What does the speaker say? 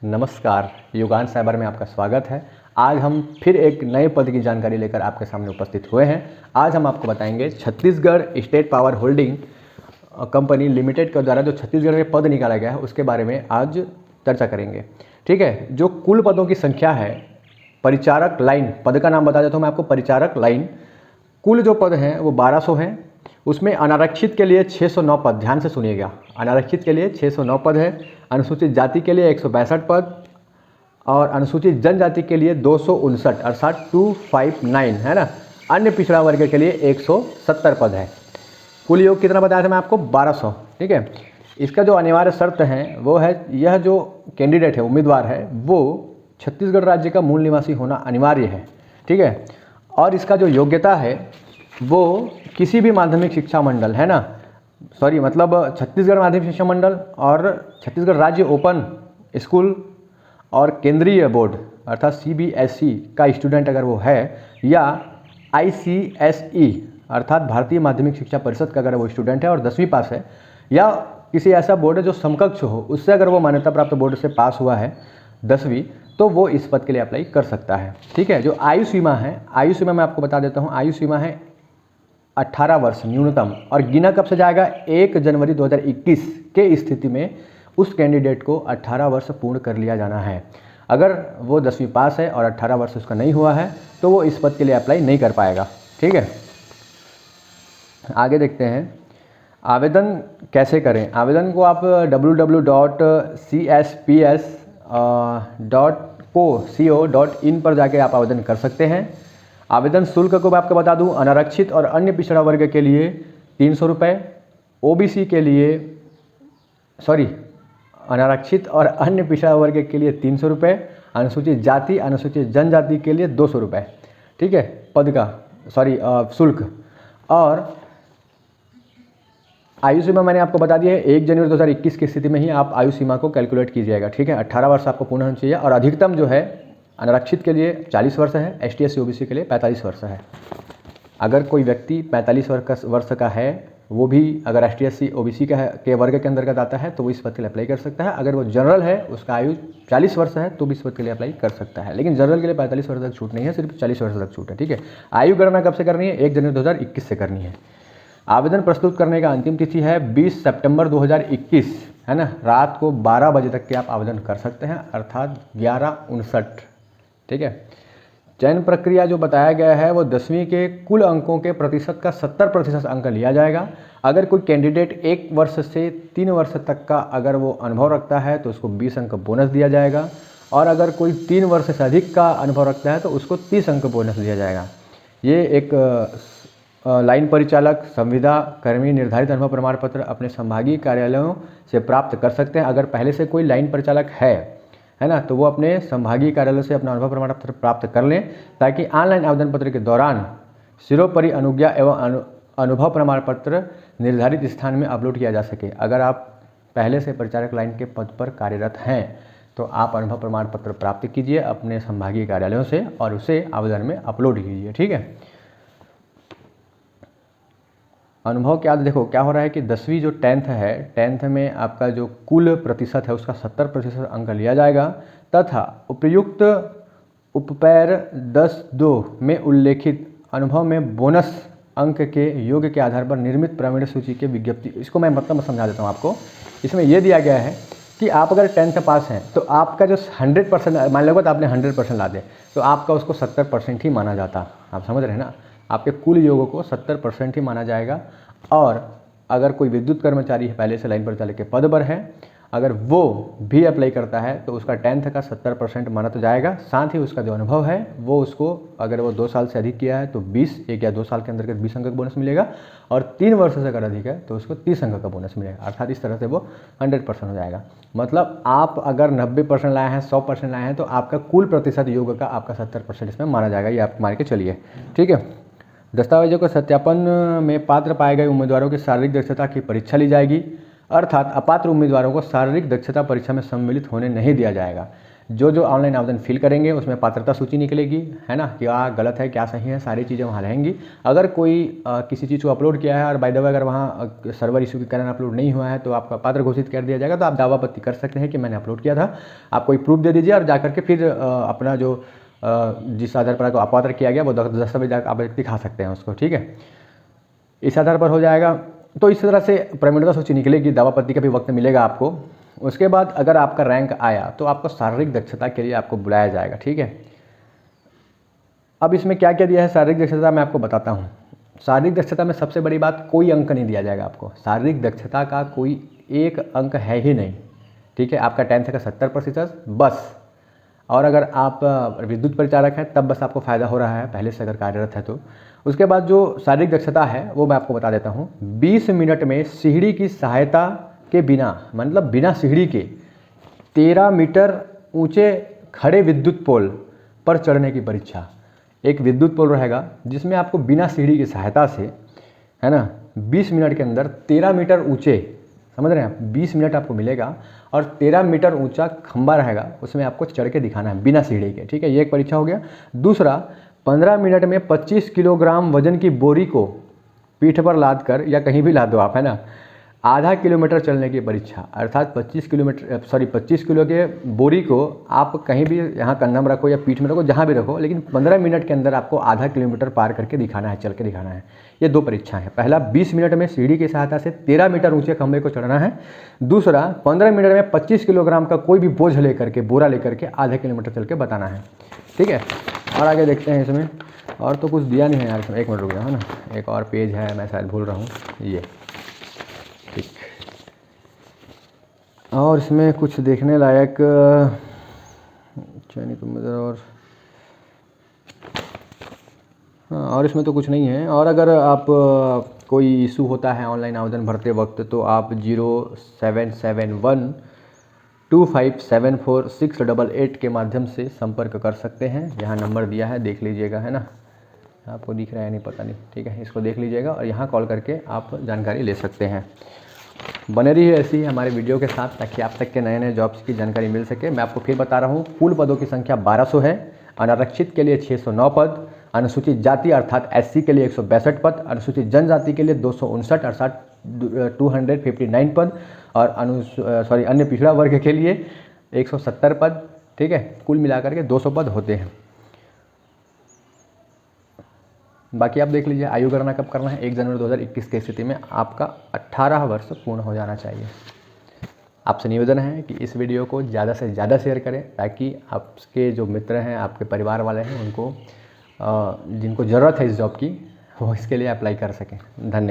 नमस्कार, युगान साइबर में आपका स्वागत है। आज हम फिर एक नए पद की जानकारी लेकर आपके सामने उपस्थित हुए हैं। आज हम आपको बताएंगे Chhattisgarh state power holding company limited के द्वारा जो छत्तीसगढ़ में पद निकाला गया है उसके बारे में आज चर्चा करेंगे। ठीक है, जो कुल पदों की संख्या है, परिचारक लाइन पद का नाम बता देता हूँ मैं आपको। परिचारक लाइन कुल जो पद हैं वो 1200 हैं। उसमें अनारक्षित के लिए 609 पद, ध्यान से सुनिएगा, अनारक्षित के लिए 609 पद है। अनुसूचित जाति के लिए 162 पद और अनुसूचित जनजाति के लिए 259 अर्थात 259 है ना। अन्य पिछड़ा वर्ग के लिए 170 पद है। कुल योग कितना बताया था मैं आपको? 1200। ठीक है, इसका जो अनिवार्य शर्त है वो है, यह जो कैंडिडेट है, उम्मीदवार है, वो छत्तीसगढ़ राज्य का मूल निवासी होना अनिवार्य है। ठीक है, और इसका जो योग्यता है वो किसी भी माध्यमिक शिक्षा मंडल है ना, मतलब छत्तीसगढ़ माध्यमिक शिक्षा मंडल और छत्तीसगढ़ राज्य ओपन स्कूल और केंद्रीय बोर्ड अर्थात CBSE का स्टूडेंट अगर वो है, या ICSE अर्थात भारतीय माध्यमिक शिक्षा परिषद का अगर वो स्टूडेंट है और 10वीं पास है, या किसी ऐसा बोर्ड है जो समकक्ष हो, उससे अगर वो मान्यता प्राप्त बोर्ड से पास हुआ है 10वीं, तो वो इस पद के लिए अप्लाई कर सकता है। ठीक है, जो आयु सीमा है, आयु सीमा मैं आपको बता देता हूँ। आयु सीमा है 18 वर्ष न्यूनतम, और गिना कब से जाएगा? 1 जनवरी 2021 के स्थिति में उस कैंडिडेट को 18 वर्ष पूर्ण कर लिया जाना है। अगर वो 10वीं पास है और 18 वर्ष उसका नहीं हुआ है तो वो इस पद के लिए अप्लाई नहीं कर पाएगा। ठीक है, आगे देखते हैं आवेदन कैसे करें। आवेदन को आप www.csps.co.in पर जाके आप आवेदन कर सकते हैं। आवेदन शुल्क को मैं आपको बता दूं, अनारक्षित और अन्य पिछड़ा वर्ग के लिए 300 रुपये, OBC के लिए अनारक्षित और अन्य पिछड़ा वर्ग के लिए 300 रुपये, अनुसूचित जाति अनुसूचित जनजाति के लिए 200 रुपये। ठीक है, पद का शुल्क। और आयु सीमा मैंने आपको बता दिया है, 1 जनवरी 2021 की स्थिति में ही आप आयु सीमा को कैलकुलेट कीजिएगा। ठीक है, 18 वर्ष आपको पूर्ण होना चाहिए, और अधिकतम जो है अनारक्षित के लिए 40 वर्ष है, ST SC OBC के लिए 45 वर्ष है। अगर कोई व्यक्ति 45 वर्ष का है, वो भी अगर ST SC OBC का है के वर्ग के अंतर्गत आता है, तो वो इस पद के लिए अप्लाई कर सकता है। अगर वो जनरल है, उसका आयु 40 वर्ष है, तो भी इस पद के लिए अप्लाई कर सकता है। लेकिन जनरल के लिए 45 वर्ष तक छूट नहीं है, सिर्फ 40 वर्ष तक छूट है। ठीक है, आयु गणना कब से करनी है? 1 जनवरी 2021 से करनी है। आवेदन प्रस्तुत करने का अंतिम तिथि है 20 सितंबर 2021 है ना। रात को 12 बजे तक के आप आवेदन कर सकते हैं, अर्थात 11:59। ठीक है, चयन प्रक्रिया जो बताया गया है वो 10वीं के कुल अंकों के प्रतिशत का 70% अंक लिया जाएगा। अगर कोई कैंडिडेट 1 वर्ष से 3 वर्ष तक का अगर वो अनुभव रखता है तो उसको 20 अंक बोनस दिया जाएगा, और अगर कोई 3 वर्ष से अधिक का अनुभव रखता है तो उसको 30 अंक बोनस दिया जाएगा। ये एक लाइन परिचालक, संविदा कर्मी निर्धारित अनुभव प्रमाण पत्र अपने संभागीय कार्यालयों से प्राप्त कर सकते हैं। अगर पहले से कोई लाइन परिचालक है ना, तो वो अपने संभागीय कार्यालय से अपना अनुभव प्रमाण पत्र प्राप्त कर लें, ताकि ऑनलाइन आवेदन पत्र के दौरान सिरोपरि अनुज्ञा एवं अनुभव प्रमाण पत्र निर्धारित स्थान में अपलोड किया जा सके। अगर आप पहले से परिचालक लाइन के पद पर कार्यरत हैं तो आप अनुभव प्रमाण पत्र प्राप्त कीजिए अपने संभागीय कार्यालयों से और उसे आवेदन में अपलोड कीजिए। ठीक है, अनुभव क्या, देखो क्या हो रहा है कि 10वीं जो 10th है, 10th में आपका जो कुल प्रतिशत है उसका 70% अंक लिया जाएगा, तथा उपयुक्त उपपैर 10.2 में उल्लेखित अनुभव में बोनस अंक के योग के आधार पर निर्मित प्रावीण्य सूची के विज्ञप्ति। इसको मैं मतलब समझा देता हूँ आपको। इसमें यह दिया गया है कि आप अगर 10th पास हैं तो आपका जो 100%, मान लो तो आपने 100% ला दे तो आपका उसको 70% ही माना जाता। आप समझ रहे हैं ना, आपके कुल योग को 70% ही माना जाएगा। और अगर कोई विद्युत कर्मचारी है, पहले से लाइन परिचालक के पद पर है, अगर वो भी अप्लाई करता है तो उसका 10th का 70% माना तो जाएगा। साथ ही उसका जो अनुभव है वो उसको, अगर वो 2 साल से अधिक किया है तो 1 या 2 साल के अंतर्गत 20 अंक का बोनस मिलेगा, और 3 वर्ष से अगर अधिक है तो उसको 30 अंक का बोनस मिलेगा। अर्थात इस तरह से वो 100% हो जाएगा। मतलब आप अगर 90% लाए हैं, 100% लाए हैं, तो आपका कुल प्रतिशत योग का आपका 70% इसमें माना जाएगा। ये आप मान के चलिए। ठीक है, दस्तावेजों के सत्यापन में पात्र पाए गए उम्मीदवारों की शारीरिक दक्षता की परीक्षा ली जाएगी, अर्थात अपात्र उम्मीदवारों को शारीरिक दक्षता परीक्षा में सम्मिलित होने नहीं दिया जाएगा। जो जो ऑनलाइन आवेदन फिल करेंगे उसमें पात्रता सूची निकलेगी, है ना, क्या गलत है क्या सही है, सारी चीज़ें वहाँ रहेंगी। अगर कोई किसी चीज़ को अपलोड किया है और बाय द वे अगर वहाँ सर्वर इशू के कारण अपलोड नहीं हुआ है तो आपका पात्र घोषित कर दिया जाएगा। तो आप दावा आपत्ति कर सकते हैं कि मैंने अपलोड किया था, आप कोई प्रूफ दे दीजिए और जा करके फिर अपना जो जिस आधार पर आपको अपात्र किया गया वो दस्तावेज आप दिखा सकते हैं उसको, ठीक है। इस आधार पर हो जाएगा। तो इस तरह से प्राथमिकता सूची निकलेगी, दावापत्ति का भी वक्त मिलेगा आपको। उसके बाद अगर आपका रैंक आया तो आपको शारीरिक दक्षता के लिए आपको बुलाया जाएगा, ठीक है। अब इसमें क्या क्या दिया है शारीरिक दक्षता मैं आपको बताता हूँ। शारीरिक दक्षता में सबसे बड़ी बात, कोई अंक नहीं दिया जाएगा आपको। शारीरिक दक्षता का कोई एक अंक है ही नहीं, ठीक है। आपका 10th का 70% बस। और अगर आप विद्युत परिचारक हैं तब बस आपको फ़ायदा हो रहा है, पहले से अगर कार्यरत है तो। उसके बाद जो शारीरिक दक्षता है वो मैं आपको बता देता हूँ। 20 मिनट में सीढ़ी की सहायता के बिना, मतलब बिना सीढ़ी के 13 मीटर ऊंचे खड़े विद्युत पोल पर चढ़ने की परीक्षा। एक विद्युत पोल रहेगा जिसमें आपको बिना सीढ़ी की सहायता से, है ना, 20 मिनट के अंदर 13 मीटर ऊंचे, समझ रहे हैं आप, 20 मिनट आपको मिलेगा और 13 मीटर ऊंचा खंबा रहेगा, उसमें आपको चढ़ के दिखाना है बिना सीढ़ी के, ठीक है। ये एक परीक्षा हो गया। दूसरा, 15 मिनट में 25 किलोग्राम वजन की बोरी को पीठ पर लाद कर, या कहीं भी लाद दो आप, है ना, आधा किलोमीटर चलने की परीक्षा। अर्थात 25 किलो के बोरी को आप कहीं भी, यहाँ कंधा में रखो या पीठ में रखो, जहाँ भी रखो, लेकिन 15 मिनट के अंदर आपको आधा किलोमीटर पार करके दिखाना है, चल के दिखाना है। ये 2 परीक्षाएं हैं। पहला 20 मिनट में सीढ़ी की सहायता से 13 मीटर ऊंचे खंभे को चढ़ना है। दूसरा 15 मिनट में 25 किलोग्राम का कोई भी बोझ लेकर के, बोरा लेकर के आधा किलोमीटर चल के बताना है, ठीक है। और आगे देखते हैं इसमें। और तो कुछ दिया नहीं है यार इसमें, 1 मिनट रुक गया, है ना, एक और पेज है, मैं शायद भूल रहा हूँ, ये ठीक। और इसमें कुछ देखने लायक चयनित उम्मीदवार और हाँ, और इसमें तो कुछ नहीं है। और अगर आप कोई इशू होता है ऑनलाइन आवेदन भरते वक्त तो आप 0771257468 के माध्यम से संपर्क कर सकते हैं। यहाँ नंबर दिया है, देख लीजिएगा, है ना, आपको दिख रहा है नहीं पता नहीं, ठीक है, इसको देख लीजिएगा और यहाँ कॉल करके आप जानकारी ले सकते हैं। बने रहिए ऐसी ही हमारे वीडियो के साथ ताकि आप तक के नए नए जॉब्स की जानकारी मिल सके। मैं आपको फिर बता रहा हूँ, कुल पदों की संख्या 1200 है। अनारक्षित के लिए 609 पद, अनुसूचित जाति अर्थात SC के लिए 162 पद, अनुसूचित जनजाति के लिए 259 अर्थात 259 पद, और अन्य पिछड़ा वर्ग के लिए 170 पद, ठीक है। कुल मिलाकर के 200 पद होते हैं। बाकी आप देख लीजिए आयु गणना कब करना है। 1 जनवरी 2021 की स्थिति में आपका 18 वर्ष पूर्ण हो जाना चाहिए। आपसे निवेदन है कि इस वीडियो को ज़्यादा से ज़्यादा शेयर करें ताकि आपके जो मित्र हैं, आपके परिवार वाले हैं, उनको जिनको ज़रूरत है इस जॉब की, वो इसके लिए अप्लाई कर सकें। धन्यवाद।